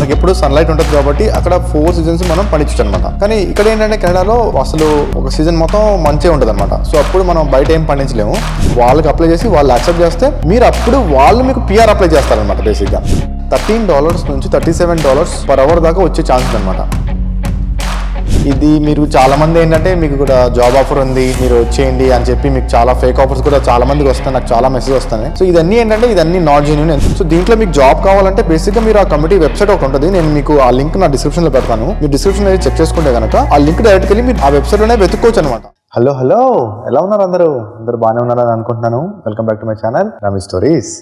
మనకి ఎప్పుడు సన్లైట్ ఉంటుంది కాబట్టి అక్కడ 4 సీజన్స్ మనం పండించచ్చు అనమాట. కానీ ఇక్కడ ఏంటంటే కెనడాలో అసలు ఒక సీజన్ మొత్తం మంచిగా ఉంటుంది అనమాట. సో అప్పుడు మనం బయట ఏం పండించలేము. వాళ్ళకి అప్లై చేసి వాళ్ళు యాక్సెప్ట్ చేస్తే మీరు అప్పుడు వాళ్ళు మీకు PR అప్లై చేస్తారనమాట. బేసిక్గా $13 నుంచి $37 per hour దాకా వచ్చే ఛాన్స్ అనమాట. ఇది మీరు చాలా మంది ఏంటంటే మీకు కూడా జాబ్ ఆఫర్ ఉంది మీరు వచ్చేయండి అని చెప్పి మీకు చాలా ఫేక్ ఆఫర్స్ కూడా చాలా మందికి వస్తాయి. నాకు చాలా మెసేజ్ వస్తాయి. సో ఇదన్నీ ఏంటంటే ఇదన్నీ నాట్ జెన్యూన్. సో దీంట్లో మీకు జాబ్ కావాలంటే బేసిక్గా మీరు ఆ కమిటీ వెబ్సైట్ ఒకటి ఉంటుంది. నేను మీకు ఆ లింక్ నా డిస్క్రిప్షన్ లో పెడతాను. మీరు డిస్క్రిప్షన్ అనేది చెక్ చేసుకుంటే కనుక ఆ లింక్ డైరెక్ట్ వెళ్ళి మీరు ఆ వెబ్సైట్ లోనే వెతుక్కోవచ్చు అనమాట. హలో ఎలా ఉన్నారు అందరూ బాగానే ఉన్నారని అనుకుంటున్నాను. Welcome back to my channel Ramesh stories.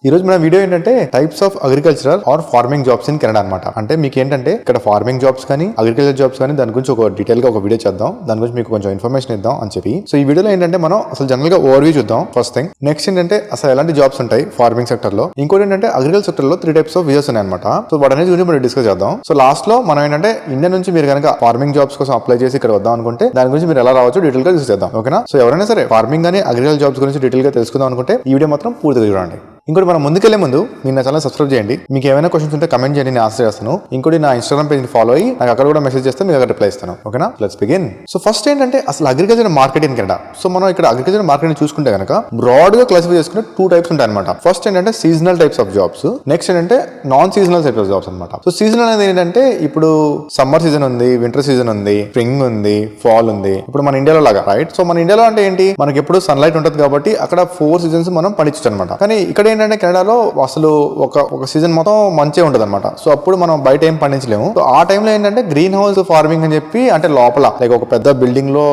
ఈరోజు మన వీడియో ఏంటంటే types of agricultural or farming jobs in Canada అనమాట. అంటే మీకు ఏంటంటే ఇక్కడ ఫార్మింగ్ జాబ్స్ కానీ అగ్రికల్చర్ జాబ్స్ కానీ దాని గురించి ఒక డీటెయిల్ గా ఒక వీడియో చేద్దాం. దాని గురించి మీకు కొంచెం ఇన్ఫర్మేషన్ ఇద్దాం అని చెప్పి. సో ఈ వీడియోలో ఏంటంటే మనం అసలు జనరల్ గా ఓవర్వ్యూ చూద్దాం ఫస్ట్ థింగ్. నెక్స్ట్ ఏంటంటే అసలు ఎలాంటి జాబ్స్ ఉంటాయి ఫార్మింగ్ సెక్టర్ లో. ఇంకోటి ఏంటంటే అగ్రికల్చర్ సెక్టర్ లో 3 టైప్స్ ఆఫ్ వీసాస్ ఉన్నాయి అనమాట. సో వాటి అనేది గురించి మనం డిస్కస్ చేద్దాం. సో లాస్ట్ లో మనం ఏంటంటే ఇండియా నుంచి మీరు కనుక ఫార్మింగ్ జాబ్స్ కోసం అప్లై చేసి ఇక్కడ వద్దాం అనుకుంటే దాని గురించి మీరు ఎలా రావచ్చు డీటెయిల్ గా డిస్కస్ చేద్దాం. ఓకేనా? సో ఎవరైనా సరే ఫార్మింగ్ కానీ అగ్రికల్చర్ జాబ్స్ గురించి డీటెయిల్ గా తెలుసుకుందాం అనుకుంటే ఈ వీడియో మాత్రం పూర్తిగా చూడండి. ఇంకోటి మనం ముందుకెళ్లే ముందు మీరు నా ఛానల్ సబ్స్క్రైబ్ చేయండి. మీకు ఏమైనా క్వశ్చన్స్ ఉంటే కమెంట్ చేయండి, నేను ఆన్సర్ చేస్తాను. ఇంకోటి నా ఇన్స్టాగ్రామ్ పేజ్ ఫాలో అయ్యి నాకు అక్కడ కూడా మెసేజ్ చేస్తే మీకు అక్కడ రిప్లై ఇస్తాను. ఓకేనా? Let's begin. సో ఫస్ట్ ఏంటంటే అసలు agriculture market in Canada. So మనం ఇక్కడ అగ్రికల్చర్ మార్కెట్ చూసుకుంటే కనుక బ్రాడ్ గా క్లాసిఫై చేసుకునే 2 టైప్స్ ఉంటాయి అనమాట. ఫస్ట్ ఏంటంటే seasonal types of jobs, next ఏంటంటే non seasonal types of jobs అనమాట. సో సీజనల్ అనేది ఏంటంటే ఇప్పుడు సమ్మర్ సీజన్ ఉంది, వింటర్ సీజన్ ఉంది, స్ప్రింగ్ ఉంది, ఫాల్ ఉంది. ఇప్పుడు మన ఇండియాలో లాగా రైట్. సో మన ఇండియాలో అంటే ఏంటి మనకి ఎప్పుడు సన్లైట్ ఉంటుంది కాబట్టి అక్కడ 4 సీజన్స్ మనం పండించచ్చు అనమాట. కానీ ఇక్కడ ఏంటంటే కెనడాలో అసలు ఒక సీజన్ మొత్తం మంచిగా ఉంటుంది అనమాట. సో అప్పుడు మనం బయట ఏం పండించలేము. సో ఆ టైంలో ఏంటంటే గ్రీన్ హౌస్ ఫార్మింగ్ అని చెప్పి అంటే లోపల లైక్ ఒక పెద్ద బిల్డింగ్ లో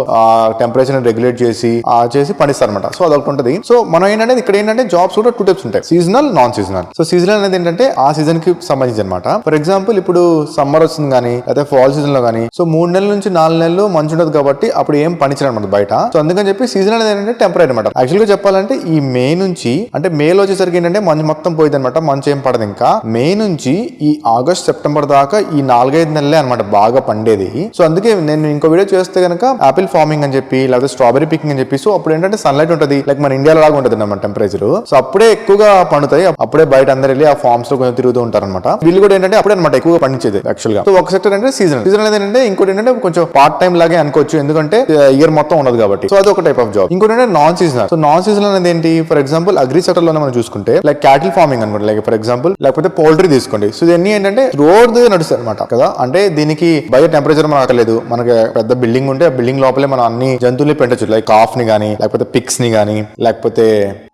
టెంపరేచర్ రెగ్యులేట్ చేసి పండిస్తారు అనమాట. సో అదొకటి ఉంటుంది. సో మనం ఏంటంటే ఇక్కడ ఏంటంటే జాబ్స్ కూడా 2 టైప్స్ ఉంటాయి, seasonal, non seasonal. So seasonal అనేది ఏంటంటే ఆ సీజన్ కి సంబంధించి అనమాట. ఫర్ ఎగ్జాంపుల్ ఇప్పుడు సమ్మర్ వస్తుంది కానీ లేదా ఫాల్ సీజన్ లో కానీ సో 3 నెలల నుంచి 4 నెలలు మంచి ఉంటుంది కాబట్టి అప్పుడు ఏం పండించడం అనమాట బయట. సో అందుకని చెప్పి సీజనల్ అనేది ఏంటంటే టెంపరీ అనమాట. యాక్చువల్ గా చెప్పాలంటే ఈ మే నుంచి అంటే మేలో వచ్చేసరికి ఏంటంటే మంచు మొత్తం పోయింది అనమాట. మంచు ఏం పడదు. ఇంకా మే నుంచి ఈ ఆగస్ట్ సెప్టెంబర్ దాకా ఈ 4-5 నెలలే అనమాట బాగా పండేది. సో అందుకే నేను ఇంకో వీడియో చేస్తే కనుక ఆపిల్ ఫార్మింగ్ అని చెప్పి లేకపోతే స్ట్రాబెరీ పికింగ్ అని చెప్పి సో అప్పుడు ఏంటంటే సన్లైట్ ఉంటుంది లైక్ మన ఇండియా లాగా ఉంటుంది అన్నమాట టెంపరేచర్. సో అప్పుడే ఎక్కువగా పండుతాయి. అప్పుడే బయట అందరు వెళ్ళి ఆ ఫార్మ్స్ లో కొంచెం తిరుగుతూ ఉంటారు అనమాట. వీళ్ళు కూడా ఏంటంటే అప్పుడే అనమాట ఎక్కువగా పండించేది యాక్చువల్ గా. సో ఒక సెక్టర్ అంటే సీజనల్ ఏంటంటే ఇంకోటి ఏంటంటే కొంచెం పార్ట్ టైం లాగే అనుకోవచ్చు, ఎందుకంటే ఇయర్ మొత్తం ఉండదు కాబట్టి. సో అది ఒక టైప్ ఆఫ్ జాబ్. ఇంకోటి ఏంటంటే non seasonal. So non seasonal అనేది ఏంటి ఫర్ ఎగ్జాంపుల్ అగ్రి సెక్టర్ లోనే మనం చూసుకుంటే లైక్ క్యాటిల్ ఫార్మింగ్ అనుకోండి, లైక్ ఫర్ ఎగ్జాంపుల్ లేకపోతే పౌల్ట్రీ తీసుకోండి. సో ఇవన్నీ ఏంటంటే రోడ్ నడుస్తాయి అనమాట కదా. అంటే దీనికి బయట టెంపరేచర్ మనకు అక్కర్లేదు. మనకి పెద్ద బిల్డింగ్ ఉంటే ఆ బిల్డింగ్ లోపలే మనం అన్ని జంతువుల్ని పెంచచ్చు, లైక్ కాఫ్ ని గానీ లేకపోతే పిక్స్ ని గానీ లేకపోతే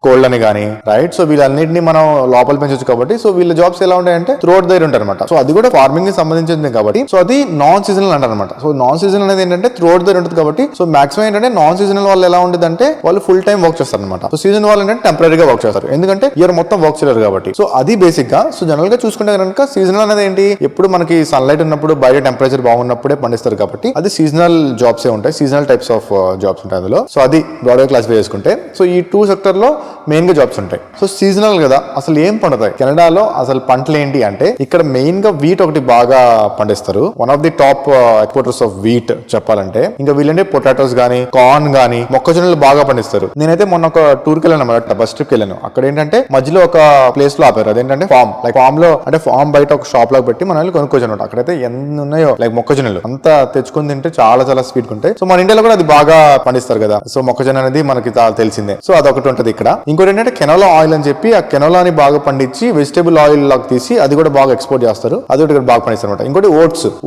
కోల్డ్ అని గానీ రైట్. సో వీళ్ళన్నింటినీ మనం లోపల పెంచవచ్చు కాబట్టి సో వీళ్ళ జాబ్స్ ఎలా ఉంటాయంటే త్రోట్ దగ్గర ఉంటారు అనమాట. సో అది కూడా ఫార్మింగ్ కి సంబంధించింది కాబట్టి సో అది నాన్ సీజనల్ అంటారు అనమాట. సో నాన్ సీజనల్ అనేది ఏంటంటే త్రోట్ దగ్గర ఉంటుంది కాబట్టి సో మాక్సిమం ఏంటంటే నాన్ సీజనల్ వాళ్ళు ఎలా ఉంటుంది అంటే వాళ్ళు ఫుల్ టైం వర్క్ చేస్తారు అనమాట. సో సీజన్ వాళ్ళు ఏంటంటే టెంపరీగా వర్క్ చేస్తారు, ఎందుకంటే ఇయర్ మొత్తం వర్క్ చేయరు కాబట్టి. సో అది బేసిక్ గా. సో జనరల్ గా చూసుకుంటే కనుక సీజనల్ అనేది ఏంటి ఎప్పుడు మనకి సన్లైట్ ఉన్నప్పుడు బయట టెంపరేచర్ బాగున్నప్పుడే పండిస్తారు కాబట్టి అది సీజనల్ జాబ్స్ ఏ ఉంటాయి, సీజనల్ టైప్స్ ఆఫ్ జాబ్స్ ఉంటాయి అందులో. సో అది బ్రాడ్ గా క్లాసిఫై చేసుకుంటే సో ఈ 2 సెక్టర్ లో మెయిన్ గా జాబ్స్ ఉంటాయి. సో సీజనల్ కదా అసలు ఏం పండుతాయి కెనడాలో అసలు పంటలు ఏంటి అంటే ఇక్కడ మెయిన్ గా వీట్ ఒకటి బాగా పండిస్తారు. One of the top exporters of wheat చెప్పాలంటే. ఇంకా వీళ్ళంటే పొటాటోస్ గానీ కార్న్ గానీ మొక్కజొన్నలు బాగా పండిస్తారు. నేనైతే మొన్న ఒక టూర్ కి వెళ్ళాను అన్నమాట, బస్ ట్రిప్ కి వెళ్ళాను. అక్కడ ఏంటంటే మధ్యలో ఒక ప్లేస్ లో ఆపారు, అదేంటంటే ఫామ్. లైక్ ఫామ్ లో అంటే ఫామ్ బయట ఒక షాప్ లాగా పెట్టి మనం కొనుక్కోవచ్చు అనమాట. అక్కడైతే ఎన్ని ఉన్నాయో లైక్ మొక్కజొన్నలు అంతా తెచ్చుకుని తింటే చాలా చాలా స్వీట్ ఉంటాయి. సో మన ఇండియాలో కూడా అది బాగా పండిస్తారు కదా. సో మొక్కజొన్న అనేది మనకి తెలిసిందే. సో అదొకటి ఉంటుంది ఇక్కడ. ఇంకోటి ఏంటంటే కెనోలా ఆయిల్ అని చెప్పి ఆ కెనోలాని బాగా పండించి వెజిటేబుల్ ఆయిల్ లాగా తీసి అది కూడా బాగా ఎక్స్పోర్ట్ చేస్తారు. అది ఒకటి బాగా పండిస్తారు అనమాట. ఇంకోటి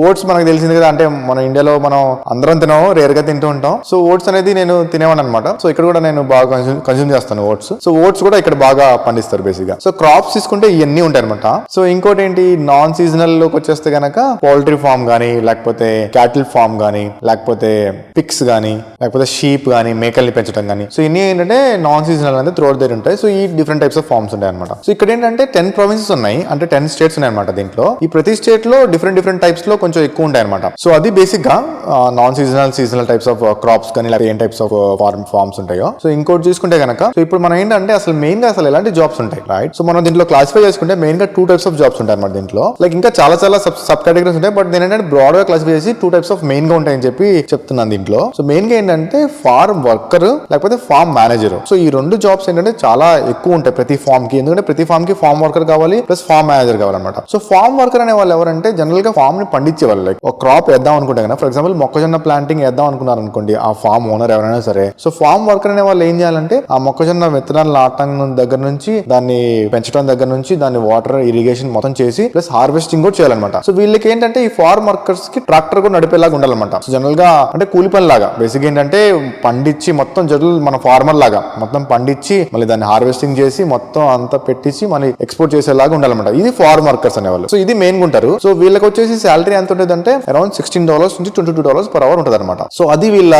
ఓట్స్ మనకు తెలిసింది కదా, అంటే మన ఇండియాలో మనం అందరం తినాము, రేర్ గా తింటూ ఉంటాం. సో ఓట్స్ అనేది నేను తినేవాడు అనమాట. సో ఇక్కడ కూడా నేను బాగా కన్స్యూమ్ చేస్తాను ఓట్స్. సో ఓట్స్ కూడా ఇక్కడ బాగా పండిస్తారు బేసిక్ గా. సో క్రాప్స్ తీసుకుంటే ఇవన్నీ ఉంటాయి అనమాట. సో ఇంకోటి ఏంటి నాన్ సీజనల్ లోకి వచ్చేస్తే గనక పౌల్ట్రీ ఫార్మ్ గానీ లేకపోతే క్యాటిల్ ఫార్మ్ గానీ లేకపోతే పిక్స్ గానీ లేకపోతే షీప్ గానీ మేకల్ని పెంచడం గానీ సో ఇన్ని ఏంటంటే నాన్ సీజనల్ అనేది త్రోట్ దగ్గర ఉంటాయి. సో ఈ డిఫరెంట్ టైప్స్ ఆఫ్ ఫార్మ్స్ ఉంటాయి అనమాట. సో ఇక్కడ ఏంటంటే 10 ప్రావిన్సెస్ ఉన్నాయి, అంటే 10 స్టేట్స్ ఉన్నాయి అనమాట. దీంట్లో ఈ ప్రతి స్టేట్ లో డిఫరెంట్ టైప్స్ లో కొంచెం ఎక్కువ ఉంటాయి అనమాట. సో అది బేసిక్ గా non seasonal types of crops కానీ లేకపోతే ఏం టైప్స్ ఆఫ్ ఫార్మ్స్ ఉంటాయో. సో ఇంకోటి చూసుకుంటే కనుక సో ఇప్పుడు మనం ఏంటంటే అసలు మెయిన్ గా అసలు ఎలాంటి జాబ్స్ ఉంటాయి, రైట్? సో మనం దీంట్లో క్లాసిఫై చేసుకుంటే మెయిన్ గా 2 టైప్స్ ఆఫ్ జాబ్స్ ఉంటాయి అన్నమాట దీంట్లో. లైక్ ఇంకా చాలా సబ్ కేటగిరీస్ ఉంటాయి, బట్ నేను ఏంటంటే బ్రాడ్ గా క్లాసిఫై చేసి 2 టైప్స్ ఆఫ్ మెయిన్ గా ఉంటాయని చెప్పి చెప్తున్నాను దీంట్లో. సో మెయిన్ గా ఏంటంటే ఫార్మ్ వర్కర్ లేకపోతే ఫార్మ్ మేనేజర్. సో ఈ 2 జాబ్స్ ఏంటంటే చాలా ఎక్కువ ఉంటాయి ప్రతి ఫార్మ్ కి, ఎందుకంటే ప్రతి ఫార్మ్ కి ఫార్మ్ వర్కర్ కావాలి ప్లస్ ఫార్మ్ మేనేజర్ కావాలన్నమాట. సో ఫార్మ్ వర్కర్ అనే వాళ్ళు ఎవరంటే జనరల్ గా ఫార్మ్ ని పండించే వాళ్ళు. లైక్ ఒక క్రాప్ వేద్దాం అనుకుంటే కదా, ఫర్ ఎగ్జాంపుల్ మొక్కజొన్న ప్లాంటింగ్ వేద్దాం అనుకున్నారు అనుకోండి, ఆ ఫార్మ్ ఓనర్ ఎవరైనా సరే. సో ఫార్మ్ వర్కర్ అనే వాళ్ళు ఏం చేయాలంటే ఆ మొక్కజొన్న విత్తనాలు నాటడం దగ్గర నుంచి దాన్ని పెంచడం దగ్గర నుంచి దాన్ని వాటర్ ఇరిగేషన్ మొత్తం చేసి ప్లస్ హార్వెస్టింగ్ కూడా చేయాలన్నమాట. సో వీళ్ళకి ఏంటంటే ఈ ఫార్మ్ వర్కర్స్ కి ట్రాక్టర్ కూడా నడిపేలాగా ఉండాలన్నమాట. సో జనరల్ గా అంటే కూలి పని లాగా బేసిక్ ఏంటంటే పండించి మొత్తం జనరల్ మన ఫార్మర్ లాగా మొత్తం పండించి మళ్ళీ దాన్ని హార్వెస్టింగ్ చేసి మొత్తం అంతా పెట్టించి మళ్ళీ ఎక్స్పోర్ట్ చేసేలాగా ఉండాలన్నమాట. ఇది ఫార్మ్ వర్కర్స్ అనేవాళ్ళు. సో ఇది మెయిన్ గా ఉంటారు. సో వీళ్ళకి వచ్చేసి శాలరీ ఎంత ఉంటుంది అంటే అరౌండ్ $16 నుంచి $22 per hour ఉంటుంది అనమాట. సో అది వీళ్ళ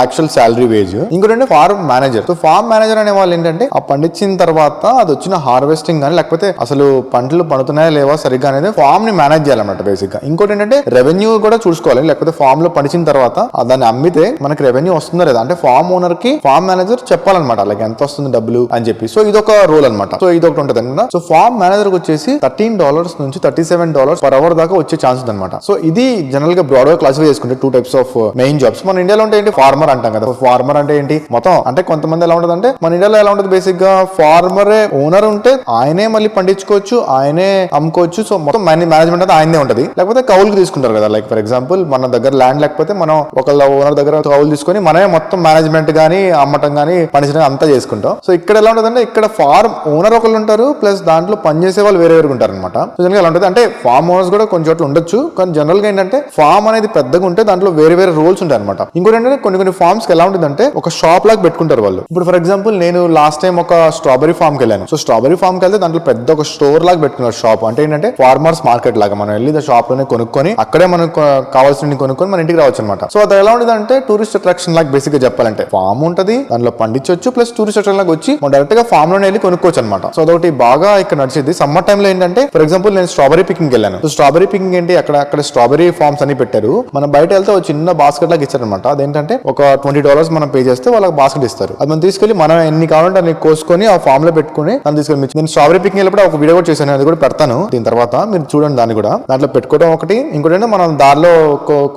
యాక్చువల్ శాలరీ వేజ్. ఇంకోటి farm manager. So farm manager అనే వాళ్ళు ఏంటంటే ఆ పండించిన తర్వాత అది వచ్చిన హార్వెస్టింగ్ కానీ లేకపోతే అసలు పంటలు పండుతున్నాయా లేవా సరిగ్గా అనేది ఫార్మ్ ని మేనేజ్ చేయాలన్నమాట బేసిక్ గా. ఇంకోటి ఏంటంటే రెవెన్యూ కూడా చూసుకోవాలి. లేకపోతే ఫార్మ్ లో పండించిన తర్వాత దాన్ని అమ్మితే మనకి రెవెన్యూ వస్తుందా లేదా అంటే ఫార్మ్ ఓనర్ కి ఫార్మ్ మేనేజర్ చెప్పాలన్నమాట, లైక్ ఎంత వస్తుంది డబ్బులు అని చెప్పి. సో ఇదొక రోల్ అనమాట. సో ఇది ఒకటి ఉంటుంది అనమాట. సో ఫార్మ్ మేనేజర్ వచ్చేసి $13 నుంచి $37 per hour దాకా వచ్చే ఛాన్స్ ఉంది అనమాట. సో ఇది జనరల్ గా బ్రాడ్ గా క్లాసిఫై చేసుకుంటే 2 టైప్స్ ఆఫ్ మెయిన్ జాబ్స్. మన ఇండియాలో అంటే ఏంటి ఫార్మర్ అంటాం కదా. ఫార్మర్ అంటే ఏంటి మొత్తం అంటే కొంతమంది ఎలా ఉంటుంది అంటే మన ఇండియాలో ఎలా ఉంటుంది బేసిక్ గా ఫార్మరే ఓనర్ ఉంటే ఆయనే మళ్ళీ పండించుకోవచ్చు, ఆయనే అమ్ముకోవచ్చు. సో మొత్తం మేనేజ్మెంట్ అయితే ఆయనే ఉంటది. లేకపోతే కౌలుకి తీసుకుంటారు కదా, లైక్ ఫర్ ఎగ్జాంపుల్ మన దగ్గర ల్యాండ్ లేకపోతే మనం ఒకళ్ళ ఓనర్ దగ్గర కౌలు తీసుకొని మనమే మొత్తం మేనేజ్మెంట్ గానీ అమ్మటం గానీ పండించడం అంతా చేసుకుంటాం. సో ఇక్కడ ఎలా ఉంటుంది అంటే ఇక్కడ ఫార్మ్ ఓనర్ ఒకళ్ళు ఉంటారు ప్లస్ దాంట్లో పనిచేసే వాళ్ళు వేరే ఉంటారు అనమాట. సో జనరల్ గా ఎలా ఉంటుంది అంటే ఫార్మ్ ఓనర్స్ కూడా కొన్ని చోట్ల ఉండొచ్చు, కానీ జనరల్ గా ఏంటంటే ఫార్మ్ అనేది పెద్దగా ఉంటే దాంట్లో వేరే రోల్స్ ఉంటాయి అనమాట. ఇంకోటి ఏంటంటే కొన్ని ఫార్మ్స్ కి ఎలా ఉంటుంది అంటే ఒక షాప్ లాగా పెట్టుకుంటారు వాళ్ళు. ఇప్పుడు ఫర్ ఎగ్జాంపుల్ నేను లాస్ట్ టైం ఒక స్ట్రాబెరీ ఫార్మ్ కి వెళ్ళాను. సో స్ట్రాబెరీ ఫార్మ్ కి వెళ్తే దాంట్లో పెద్ద ఒక స్టోర్ లాగా పెట్టుకున్నారు షాప్. అంటే ఏంటంటే ఫార్మర్స్ మార్కెట్ లాగా మనం వెళ్ళి షాప్ లోనే కొనుక్కొని అక్కడే మనకు కావాల్సిన కొనుక్కొని మన ఇంటికి రావచ్చు అనమాట. సో అది ఎలా ఉంటుంది అంటే టూరిస్ట్ అట్రాక్షన్ లాగా బేసిక్ గా చెప్పాలంటే ఫార్మ్ ఉంటుంది, దాంట్లో పండించవచ్చు ప్లస్ టూరిస్ట్ అట్రాక్షన్ లాగా వచ్చి మనం డైరెక్ట్ గా ఫార్మ్ లోనే వెళ్ళి కొనుక్కోవచ్చు అనమాట. సో అదొకటి బాగా ఇక్కడ నడిచింది. సమ్మర్ టైంలో ఏంటంటే ఫర్ ఎగ్జాంపుల్ నేను స్ట్రాబెరీ పికింగ్ వెళ్ళాను. సో స్ట్రాబెరీ పికింగ్ ఏంటి అక్కడ స్ట్రాబెరీ ఫార్మ్స్ అని పెట్టారు. మనం బయట వెళ్తే ఒక చిన్న బాస్కెట్ లాగా ఇచ్చారనమాట. అదేంటంటే ఒక $20 మనం పే చేస్తే వాళ్ళకి బాస్కెట్ ఇస్తారు. అది మనం తీసుకెళ్లి మనం ఎన్ని కావాలంటే అన్ని కోసుకొని ఆ ఫార్మ్ లో పెట్టుకుని దాన్ని తీసుకెళ్ళి నేను స్ట్రాబెరీ పికింగ్ వెళ్ళినప్పుడు ఒక వీడియో కూడా చేశాను, అది కూడా పెడతాను దీని తర్వాత మీరు చూడండి. దాన్ని కూడా దాంట్లో పెట్టుకోవడం ఒకటి, ఇంకోటి మనం దారిలో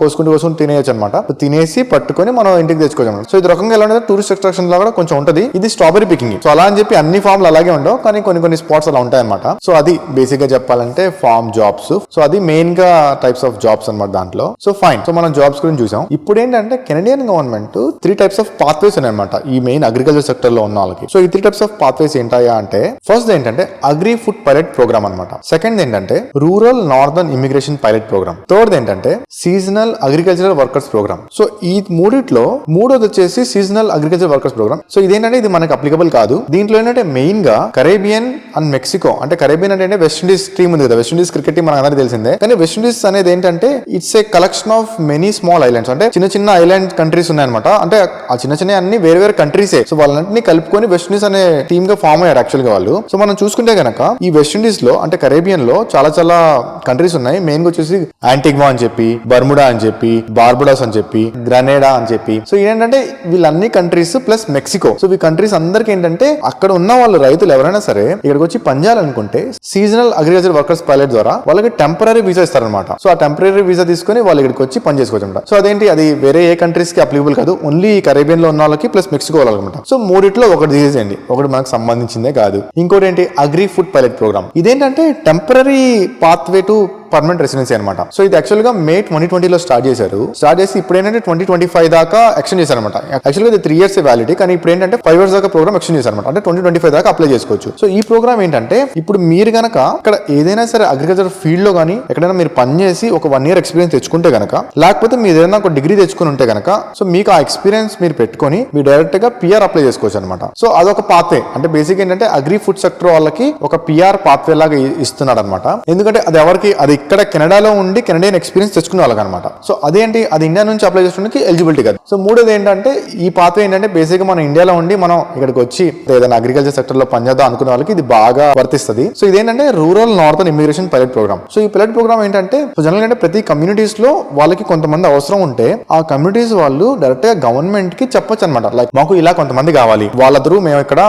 కోసుకుంటూ తినేయచ్చు అనమాట. తినేసి పట్టుకొని మనం ఇంటికి తెచ్చుకోవచ్చు అనమాట. సో ఇది రకంగా ఎలా ఉంటుంది టూరిస్ట్ అట్రాక్షన్ లాగా కొంచెం ఉంటుంది. ఇది స్ట్రాబెరీ పికింగ్. సో అలా అని చెప్పి అన్ని ఫార్మ్లు అలాగే ఉండవు, కానీ కొన్ని స్పాట్స్ అలా ఉంటాయి అనమాట. సో అది బేసిక్ గా చెప్పాలంటే ఫార్మ్ జాబ్స్. సో అది మెయిన్ గా టైప్స్ ఆఫ్ జాబ్స్ అనమాట దాంట్లో. So fine. సో మనం జాబ్స్ గురించి చూసాం. ఇప్పుడు ఏంటంటే Canadian government 3 types of pathways ఉన్నాయన్నమాట ఈ మెయిన్ అగ్రికల్చర్ సెక్టర్ లో ఉన్న వాళ్ళకి. సో ఈ 3 టైప్స్ ఆఫ్ పాత్వేస్ ఏంటాయా అంటే ఫస్ట్ ఏంటంటే అగ్రి ఫుడ్ పైలట్ ప్రోగ్రామ్ అనమాట. సెకండ్ ఏంటంటే rural northern immigration pilot program. Third ఏంటంటే seasonal agricultural workers program. So ఈ మూడిట్లో మూడోది వచ్చేసి seasonal agriculture workers program. So ఇదేంటంటే ఇది మనకి అప్లికబుల్ కాదు. దీంట్లో ఏంటంటే మెయిన్ గా కరేబియన్ అండ్ మెక్సికో. అంటే కరేబియన్ అంటే వెస్ట్ ఇండీస్ టీమ్ ఉంది కదా, వెస్ట్ ఇండీస్ క్రికెట్ టీమ్ మనకు అందరికీ తెలిసిందే. కానీ వెస్ట్ ఇండీస్ అనేది ఏంటంటే it's a collection of many small islands. అంటే చిన్న ఐలాండ్ కంట్రీస్ ఉన్నాయన్నమాట. అంటే ఆ చిన్న అన్ని వేరే కంట్రీసే. సో వాళ్ళని కలుపుకొని వెస్ట్ ఇండీస్ అనే టీమ్ గా ఫామ్ అయ్యారు యాక్చువల్ గా వాళ్ళు. సో మనం చూసుకుంటే కనుక ఈ వెస్ట్ ఇండీస్ లో అంటే కరేబియన్ లో చాలా కంట్రీస్ ఉన్నాయి. మెయిన్ గా వచ్చేసి యాంటిగ్వా అని చెప్పి, బర్ముడా అని చెప్పి, బార్బుడాస్ అని చెప్పి, గ్రనేడా అని చెప్పి. సో ఏంటంటే వీళ్ళన్ని కంట్రీస్ ప్లస్ మెక్సికో. సో ఈ కంట్రీస్ అందరికి ఏంటంటే అక్కడ ఉన్న వాళ్ళు రైతులు ఎవరైనా సరే ఇక్కడికి వచ్చి పనిచేయాలనుకుంటే సీజనల్ అగ్రికల్చర్ వర్కర్స్ పైలట్ ద్వారా వాళ్ళకి టెంపరీ వీసా ఇస్తారనమాట. సో ఆ టెంపరీ వీసా తీసుకుని వాళ్ళు ఇక్కడికి వచ్చి పని చేసుకోవచ్చు. సో అదేంటి అది వేరే ఏ కంట్రీస్ కి అప్లికబుల్ కాదు, ఓన్లీ కరేబియన్ లో ఉన్న వాళ్ళకి ప్లస్ మెక్సికో వాళ్ళకి. సో మూడిట్లో ఒకటి తీసేయండి, ఒకటి మనకు సంబంధించిందే కాదు. ఇంకోటి ఏంటి అగ్రి ఫుడ్ పైలట్ ప్రోగ్రామ్. ఇదేంటంటే temporary pathway to permanent residency అనమాట. సో ఇది యాక్చువల్ గా May 2020 స్టార్ట్ చేసి ఇప్పుడు ఏంటంటే 2025 దాకా ఎక్స్టెండ్ చేశారనమాట. యాక్చువల్గా ఇది 3 years వ్యాలిటీ, కానీ ఇప్పుడు ఏంటంటే 5 years దాకా ప్రోగ్రామ్ ఎక్స్టెండ్ చేశారనమాట. అంటే 2025 దాకా అప్లై చేసుకోవచ్చు. సో ఈ ప్రోగ్రామ్ ఏంటంటే ఇప్పుడు మీరు గనక ఇక్కడ ఏదైనా సరే అగ్రికల్చర్ ఫీల్డ్ లో కానీ ఎక్కడైనా మీరు పనిచేసి ఒక 1 year ఎక్స్పీరియన్స్ తెచ్చుకుంటే గనక, లేకపోతే మీరు ఏదైనా ఒక డిగ్రీ తెచ్చుకుని ఉంటే గనక, సో మీకు ఆ ఎక్స్పీరియన్స్ మీరు పెట్టుకొని మీరు డైరెక్ట్ గా PR అప్లై చేసుకోవచ్చు అనమాట. సో అదొక పాత్వే. అంటే బేసిక్ ఏంటంటే అగ్రి ఫుడ్ సెక్టర్ వాళ్ళకి ఒక PR పాత్వే లాగా ఇస్తున్నాడు అనమాట. ఎందుకంటే అది ఎవరికి అది ఇక్కడ కెనడాలో ఉండి కెనడియన్ ఎక్స్పీరియన్స్ తెచ్చుకునే వాళ్ళకి అనమాట. సో అదేంటి, అది ఇండియా నుంచి అప్లై చేసుకోవడానికి ఎలిజిబిలిటీ కాదు. సో మూడోది ఏంటంటే ఈ పాత్ర ఏంటంటే బేసిక్ గా మనం ఇండియాలో ఉండి మనం ఇక్కడికి వచ్చి ఏదైనా అగ్రికల్చర్ సెక్టర్ లో పనిచేద్దాం అనుకునే వాళ్ళకి ఇది బాగా వర్తిస్తుంది. సో ఇదేంటంటే rural northern immigration pilot program. So ఈ పైలట్ ప్రోగ్రామ్ ఏంటంటే జనరల్ గా ప్రతి కమ్యూనిటీస్ లో వాళ్ళకి కొంతమంది అవసరం ఉంటే ఆ కమ్యూనిటీస్ వాళ్ళు డైరెక్ట్ గా గవర్నమెంట్ కి చెప్పొచ్చు అనమాట. లైక్ మాకు ఇలా కొంతమంది కావాలి, వాళ్ళ త్రూ మేము ఇక్కడ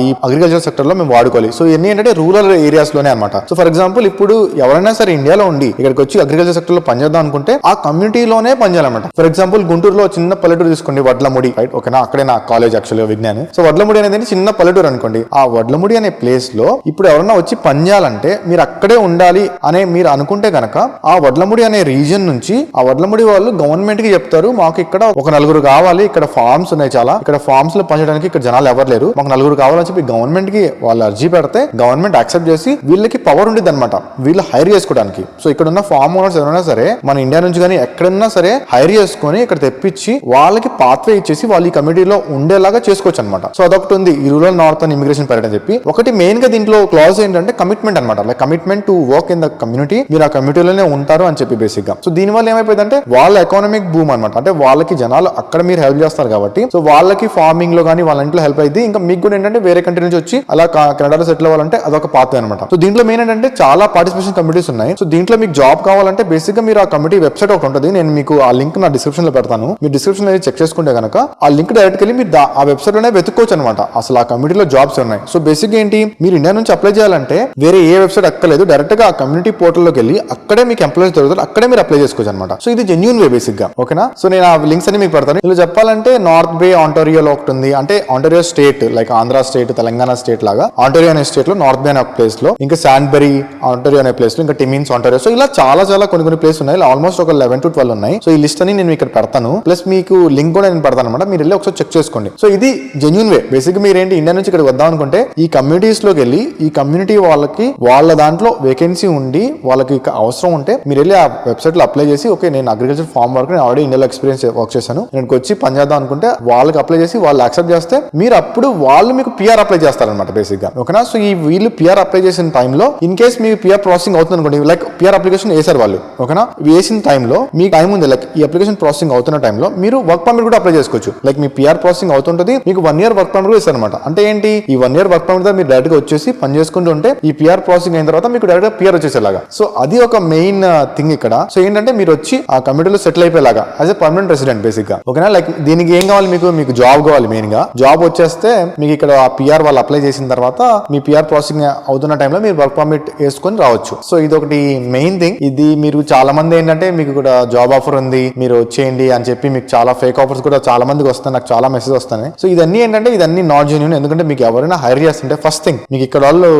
ఈ అగ్రికల్చర్ సెక్టర్ లో మేము వాడుకోవాలి. సో ఇవన్నీ ఏంటంటే రూరల్ ఏరియాస్ లోనే అనమాట. సో ఫర్ ఎగ్జాంపుల్ ఇప్పుడు ఎవరైనా సరే ఇండియాలో ఉండి ఇక్కడికి వచ్చి అగ్రికల్చర్ సెక్టర్ లో పనిచేద్దాం అనుకుంటే ఆ కమ్యూనిటీలోనే పనిచేయాలన్నమాట. ఫర్ ఎగ్జాంపుల్ గుంటూరులో చిన్న పల్లెటూరు తీసుకోండి, వడ్లముడి, రైట్, ఓకేనా, అక్కడే నా కాలేజ్ యాక్చువల్గా విజ్ఞాన్. సో వడ్లముడి అనేది చిన్న పల్లెటూరు అనుకోండి. ఆ వడ్లముడి అనే ప్లేస్ లో ఇప్పుడు ఎవరన్నా వచ్చి పనిచేయాలంటే మీరు అక్కడే ఉండాలి అనే మీరు అనుకుంటే కనుక ఆ వడ్లముడి అనే రీజియన్ నుంచి ఆ వడ్లముడి వాళ్ళు గవర్నమెంట్ కి చెప్తారు, మాకు ఇక్కడ ఒక నలుగురు కావాలి, ఇక్కడ ఫార్మ్స్ ఉన్నాయి చాలా, ఇక్కడ ఫార్మ్స్ లో పనిచేయడానికి ఇక్కడ జనాలు ఎవరు లేరు, మాకు నలుగురు కావాలని చెప్పి గవర్నమెంట్ కి వాళ్ళు అర్జీ పెడితే గవర్నమెంట్ యాక్సెప్ట్ చేసి వీళ్ళకి పవర్ ఉండేది అనమాట వీళ్ళు హైర్ చేసుకోవడానికి. సో ఇక్కడ ఉన్న ఫార్మ్ ఓనర్స్ ఎవరైనా సరే మన ఇండియా నుంచి కానీ ఎక్కడన్నా సరే హైర్ చేసుకొని ఇక్కడ తెప్పించి వాళ్ళకి పాత్వే ఇచ్చేసి వాళ్ళు ఈ కమిటీలో ఉండేలాగా చేసుకోవచ్చు అనమాట. సో అదొకటి ఉంది ఈ రూరల్ నార్థన్ ఇమిగ్రేషన్ పైలట్ అని చెప్పి. ఒకటి మెయిన్ గా దీంట్లో క్లాజ్ ఏంటంటే కమిట్మెంట్ అనమాట, like commitment to work in the community, మీరు ఆ కమ్యూనిటీలోనే ఉంటారు అని చెప్పి బేసిక్ గా. సో దీని వల్ల ఏమైపోయిందంటే వాళ్ళ ఎకానమిక్ బూమ్ అనమాట, అంటే వాళ్ళకి జనాలు అక్కడ మీరు హెల్ప్ చేస్తారు కాబట్టి సో వాళ్ళకి ఫార్మింగ్ లో కానీ వాళ్ళ ఇంట్లో హెల్ప్ అయింది. ఇంకా మీకు కూడా ఏంటంటే వేరే కంట్రీ నుంచి వచ్చి అలా కెనడాలో సెటిల్ అవ్వాలంటే అదొక పాత్వే అనమాట. సో దీంట్లో మెయిన్ ఏంటంటే చాలా పార్టిసిపేషన్ కమిటీస్ ఉన్నాయి. సో దీంట్లో మీకు జాబ్ కావాలంటే బేసిక్ గా మీరు ఆ కమిటీ వెబ్సైట్ ఒకటి ఉంటుంది, నేను మీకు ఆ లింక్ నా డిస్క్రిప్షన్ లో పెడతాను, మీరు డిస్క్రిప్షన్ లో చెక్ చేసుకుంటే కనుక ఆ లింక్ డైరెక్ట్ వెళ్ళి మీరు ఆ వెబ్సైట్ లోనే వెతుక్కోవచ్చు అనమాట అసలు ఆ కమిటీలో జాబ్స్ ఉన్నాయి. సో బేసిక్ ఏంటి, మీరు ఇండియా నుంచి అప్లై చేయాలంటే వేరే ఏ వెబ్సైట్ అక్కర్లేదు, డైరెక్ట్ గా ఆ కమ్యూనిటీ పోర్టల్ లోకి వెళ్ళి అక్కడే మీకు ఎంప్లాయీస్ దొరుకుతారు, అక్కడే మీరు అప్లై చేసుకోవచ్చు అనమాట. సో ఇది జెన్యూన్ వే బేసిక్ గా, ఓకేనా. సో నేను ఆ లింక్స్ అని మీకు పెడతాను. ఇలా చెప్పాలంటే నార్త్ బే ఆంటోరియోలో ఒకటి ఉంది, అంటే Ontario state like Andhra state Telangana state లాగా ఆంటోరియో అనే స్టేట్ లో నార్త్ బే అనే ప్లేస్ లో, ఇంకా శాన్బెరీ ఆంటోరియో అనే ప్లేస్ లో, ఇంకా టిమిన్స్ ఆంటోరియో. సో ఇలా చాలా కొన్ని ప్లేస్ ఉన్నాయి, ఆల్మోస్ట్ ఒక 11 to 12 ఉన్నాయి. సో ఈ లిస్ట్ అని నేను ఇక్కడ పెడతాను, ప్లస్ మీకు లింక్ కూడా నేను పెడతాను అనమాట, మీరు వెళ్ళి ఒకసారి చెక్ చేసుకోండి. సో ఇది జెన్యూన్ వే బేసిక్. మీరు ఏంటి ఇండియా నుంచి ఇక్కడ వద్దాం అనుకుంటే ఈ కమ్యూనిటీస్ లోకి వెళ్ళి ఈ కమ్యూనిటీ వాళ్ళకి వాళ్ళ దాంట్లో వేకెన్సీ ఉండి వాళ్ళకి అవసరం ఉంటే మీరు వెళ్ళి ఆ వెబ్సైట్ లో అప్లై చేసి ఓకే నేను అగ్రికల్చర్ ఫార్మ్ వర్క్ నేను ఆల్రెడీ ఇండియాలో ఎక్స్పీరియన్స్ వర్క్ చేశాను, నేను వచ్చి పని చేద్దాం అనుకుంటే వాళ్ళకి అప్లై చేసి వాళ్ళు యాక్సెప్ట్ చేస్తే మీరు అప్పుడు వాళ్ళు మీకు పిఆర్ అప్లై చేస్తారనమాట బేసిక్ గా, ఓకేనా. సో ఈ వీళ్ళు పిఆర్ అప్లై చేసిన టైంలో in case me PR processing అవుతుంది అనుకోండి, లైక్ పిఆర్ అప్లికేషన్ వేసారు వాళ్ళు, ఓకేనా, వేసిన టైంలో మీకు టైం ఉంది, లైక్ ఈ అప్లికేషన్ ప్రాసెసింగ్ అవుతున్న టైంలో మీరు వర్క్ పర్మిట్ కూడా అప్లై చేసుకోవచ్చు. లైక్ మీ పిఆర్ ప్రాసెసింగ్ అవుతుంటుంది, మీకు 1 year వర్క్ పర్మిట్ కూడా ఇస్తారు అనమాట. అంటే ఏంటి, ఈ 1 year వర్క్ పర్మిట్ మీరు డైరెక్ట్ గా వచ్చేసి పని చేసుకుంటూ ఉంటే ఈ పిఆర్ ప్రాసెసింగ్ అయిన తర్వాత మీకు డైరెక్ట్ గా పిఆర్ వచ్చేసేలాగా. సో అది ఒక మెయిన్ థింగ్ ఇక్కడ. సో ఏంటంటే మీరు వచ్చి ఆ కమ్యూనిటీలో సెటిల్ అయిపోయేలాగా as a permanent resident basic గా, ఓకేనా. లైక్ దీనికి ఏం కావాలి, మీకు జాబ్ కావాలి, మెయిన్ గా జాబ్ వచ్చేస్తే మీకు ఇక్కడ ఆ పిఆర్ వాళ్ళు అప్లై చేసిన తర్వాత మీ పిఆర్ ప్రాసెసింగ్ అవుతున్న టైంలో మీరు వర్క్ పర్మిట్ వేసుకొని రావచ్చు. సో ఇది ఒకటి మెయిన్ థింగ్. ఇది మీరు చాలా మంది ఏంటంటే మీకు కూడా జాబ్ ఆఫర్ ఉంది మీరు వచ్చేయండి అని చెప్పి మీకు చాలా ఫేక్ ఆఫర్స్ కూడా చాలా మందికి వస్తాయి, నాకు చాలా మెసేజ్ వస్తాయి. సో ఇదన్నీ ఏంటంటే ఇదన్నీ నాట్ జెన్యూన్. ఎందుకంటే మీకు ఎవరైనా హైర్ చేస్తుంటే ఫస్ట్ థింగ్ మీకు ఇక్కడ వాళ్ళు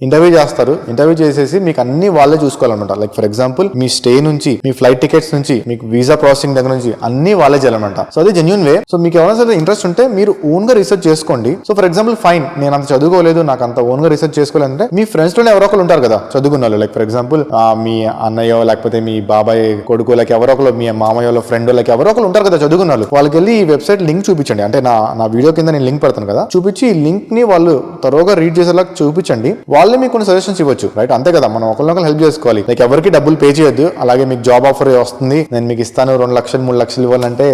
ఇంటర్వ్యూ చేస్తారు, ఇంటర్వ్యూ చేసేసి మీకు అన్ని వాళ్ళే చూసుకోవాలన్నమాట. లైక్ ఫర్ ఎగ్జాంపుల్ మీ స్టే నుంచి మీ ఫ్లైట్ టికెట్స్ నుంచి మీకు వీసా ప్రాసెసింగ్ దగ్గర నుంచి అన్ని వాళ్ళే చేయాలన్నమాట. సో అది జెన్యూన్ వే. సో మీకు ఎవరైనా సరే ఇంట్రెస్ట్ ఉంటే మీరు ఓన్ గా రీసెర్చ్ చేసుకోండి. సో ఫర్ ఎగ్జాంపుల్ ఫైన్ నేను అంత చదువుకోలేదు, నాకు అంత ఓన్ గా రీసెర్చ్ చేసుకోవాలంటే మీ ఫ్రెండ్స్ లోనే ఎవరో ఒకరు ఉంటారు కదా చదువుకున్న వాళ్ళు, లైక్ ఫర్ ఎగ్జాంపుల్ మీ అన్నయ్య లేకపోతే మీ బాబాయ్ కొడుకు లైక్ ఎవరో ఒకరు, మీ మామయ్య ఫ్రెండ్ లైక్ ఎవరో ఒకరు ఉంటారు కదా చదువుకున్న వాళ్ళు, వాళ్ళకి వెళ్ళి ఈ వెబ్సైట్ లింక్ చూపించండి. అంటే నా వీడియో కింద నేను లింక్ పెడతాను కదా, చూపించి ఈ లింక్ ని వాళ్ళు తరోగా రీడ్ చేసేలా చూపించండి, వాళ్ళే మీకు కొన్ని సజెషన్స్ ఇవ్వచ్చు, రైట్. అంతే కదా, మనం ఒకరినొకరు హెల్ప్ చేసుకోవాలి. లైక్ ఎవరికి డబ్బులు పే చేయొద్దు. అలాగే మీకు జాబ్ ఆఫర్ వస్తుంది నేను మీకు ఇస్తాను 2 లక్షలు 3 లక్షలు ఇవ్వాలంటే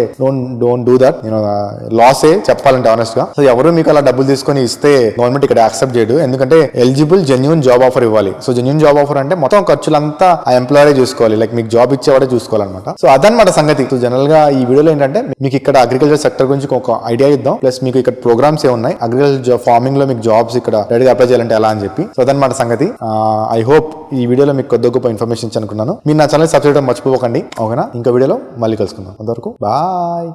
డోంట్ డూ దట్. నేను లాసే చెప్పాలంటే ఆనెస్ట్ గా. సో ఎవరు మీకు అలా డబ్బులు తీసుకొని ఇస్తే గవర్నమెంట్ ఇక్కడ యాక్సెప్ట్ చేయడు, ఎందుకంటే ఎలిజిబుల్ జెన్యూన్ జాబ్ ఆఫర్ ఇవ్వాలి. సో జెన్యూన్ జాబ్ ఆఫర్ అంటే మొత్తం ఖర్చులంతా ఆ ఎంప్లాయర్ చూసుకోవాలి, లైక్ మీకు జాబ్ ఇచ్చేవాడే చూసుకోవాలన్నమాట. సో అదనమాట సంగతి. సో జనరల్ గా ఈ వీడియోలో ఏంటంటే మీకు ఇక్కడ అగ్రికల్చర్ సెక్టర్ గురించి ఒక ఐడియా ఇద్దాం, ప్లస్ మీకు ఇక్కడ ప్రోగ్రామ్స్ ఏ ఉన్నాయి అగ్రికల్చర్ ఫార్మింగ్ లో మీకు జాబ్స్ ఇక్కడ రెడీగా అప్లై చేయాలంటే ఎలా అని చెప్పి. సో అదనమాట సంగతి. ఐ హోప్ ఈ వీడియోలో మీకు కొద్ది గొప్ప ఇన్ఫర్మేషన్ ఇచ్చి అనుకున్నాను. మీరు నా ఛానల్ సబ్స్క్రైబ్ చేయడం మర్చిపోకండి, ఓకేనా. ఇంకో వీడియోలో మళ్ళీ కలుసుకుందాం. అంతవరకు బాయ్.